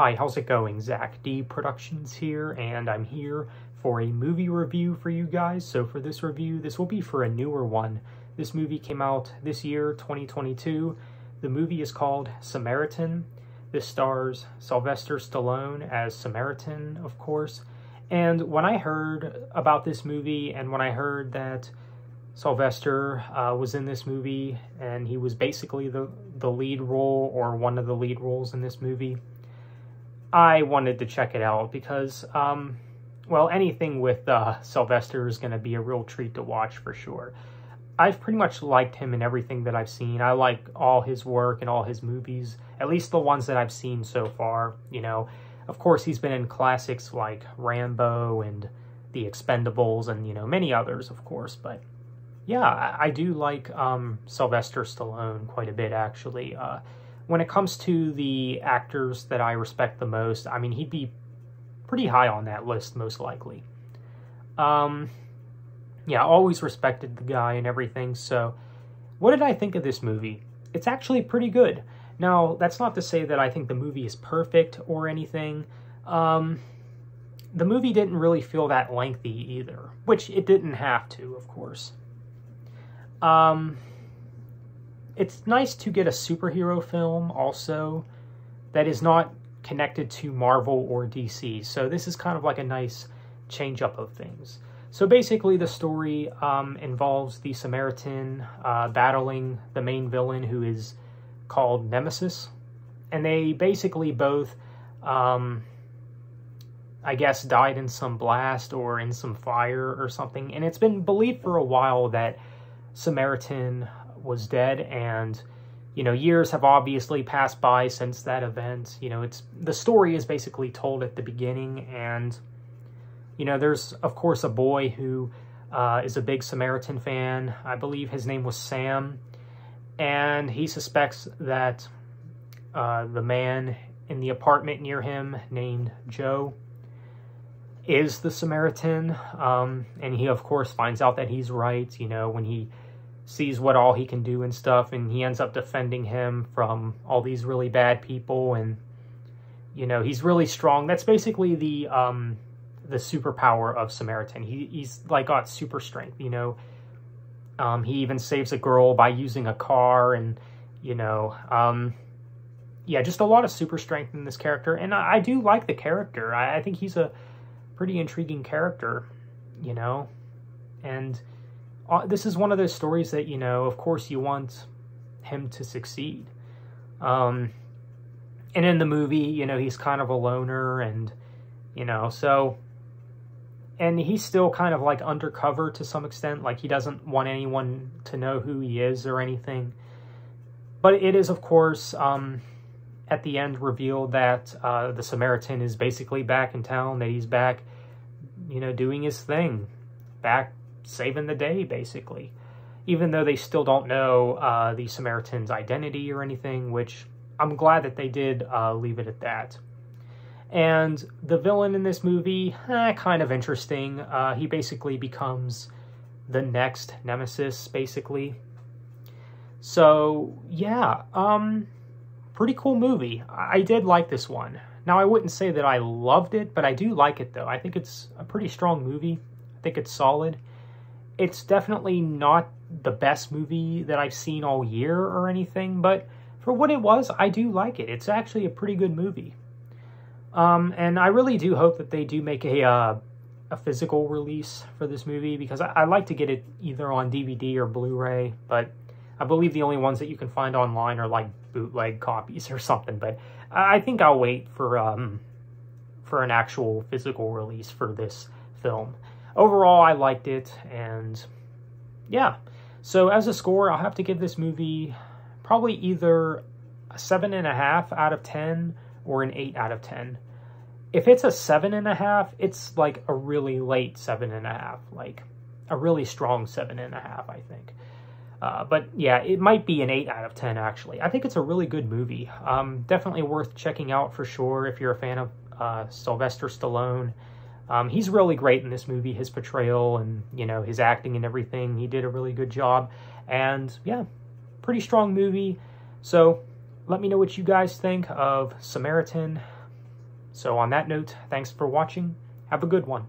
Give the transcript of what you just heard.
Hi, how's it going? Zach D Productions here, and I'm here for a movie review for you guys. So for this review, this will be for a newer one. This movie came out this year, 2022. The movie is called Samaritan. This stars Sylvester Stallone as Samaritan, of course. And when I heard about this movie, and when I heard that Sylvester was in this movie, and he was basically the lead role, or one of the lead roles in this movie, I wanted to check it out because, well, anything with Sylvester is going to be a real treat to watch for sure. I've pretty much liked him in everything that I've seen. I like all his work and all his movies, at least the ones that I've seen so far, you know. Of course, he's been in classics like Rambo and The Expendables and, you know, many others, of course. But, yeah, I do like Sylvester Stallone quite a bit, actually. When it comes to the actors that I respect the most, I mean, he'd be pretty high on that list, most likely. Yeah, always respected the guy and everything. So, what did I think of this movie? It's actually pretty good. Now, that's not to say that I think the movie is perfect or anything. The movie didn't really feel that lengthy either, which it didn't have to, of course. It's nice to get a superhero film also that is not connected to Marvel or DC. So this is kind of like a nice change up of things. So basically the story involves the Samaritan battling the main villain, who is called Nemesis. And they basically both, I guess, died in some blast or in some fire or something. And it's been believed for a while that Samaritan was dead, and, you know, years have obviously passed by since that event. You know, the story is basically told at the beginning, and, you know, there's, of course, a boy who is a big Samaritan fan. I believe his name was Sam, and he suspects that the man in the apartment near him, named Joe, is the Samaritan, and he, of course, finds out that he's right, you know, when he sees what all he can do and stuff, and he ends up defending him from all these really bad people, and, you know, he's really strong. That's basically the superpower of Samaritan. He's like got super strength, you know. He even saves a girl by using a car, and, you know, yeah, just a lot of super strength in this character, and I do like the character. I think he's a pretty intriguing character, you know, and this is one of those stories that, you know, of course you want him to succeed. And in the movie, you know, he's kind of a loner, and, you know, so, and he's still kind of like undercover to some extent, like he doesn't want anyone to know who he is or anything. But it is, of course, at the end revealed that the Samaritan is basically back in town, that he's back, you know, doing his thing, back saving the day, basically. Even though they still don't know the Samaritan's identity or anything, which I'm glad that they did leave it at that. And the villain in this movie, kind of interesting. He basically becomes the next Nemesis, basically. So, yeah, pretty cool movie. I did like this one. Now, I wouldn't say that I loved it, but I do like it, though. I think it's a pretty strong movie. I think it's solid. It's definitely not the best movie that I've seen all year or anything, but for what it was, I do like it. It's actually a pretty good movie. And I really do hope that they do make a physical release for this movie, because I like to get it either on DVD or Blu-ray, but I believe the only ones that you can find online are like bootleg copies or something. But I think I'll wait for an actual physical release for this film. Overall, I liked it, and yeah. So as a score, I'll have to give this movie probably either a 7.5 out of 10 or an 8 out of 10. If it's a 7.5, it's like a really late 7.5, like a really strong 7.5, I think. But yeah, it might be an 8 out of 10, actually. I think it's a really good movie. Definitely worth checking out for sure if you're a fan of Sylvester Stallone. He's really great in this movie, his portrayal and, you know, his acting and everything. He did a really good job. And, yeah, pretty strong movie. So, let me know what you guys think of Samaritan. So on that note, thanks for watching. Have a good one.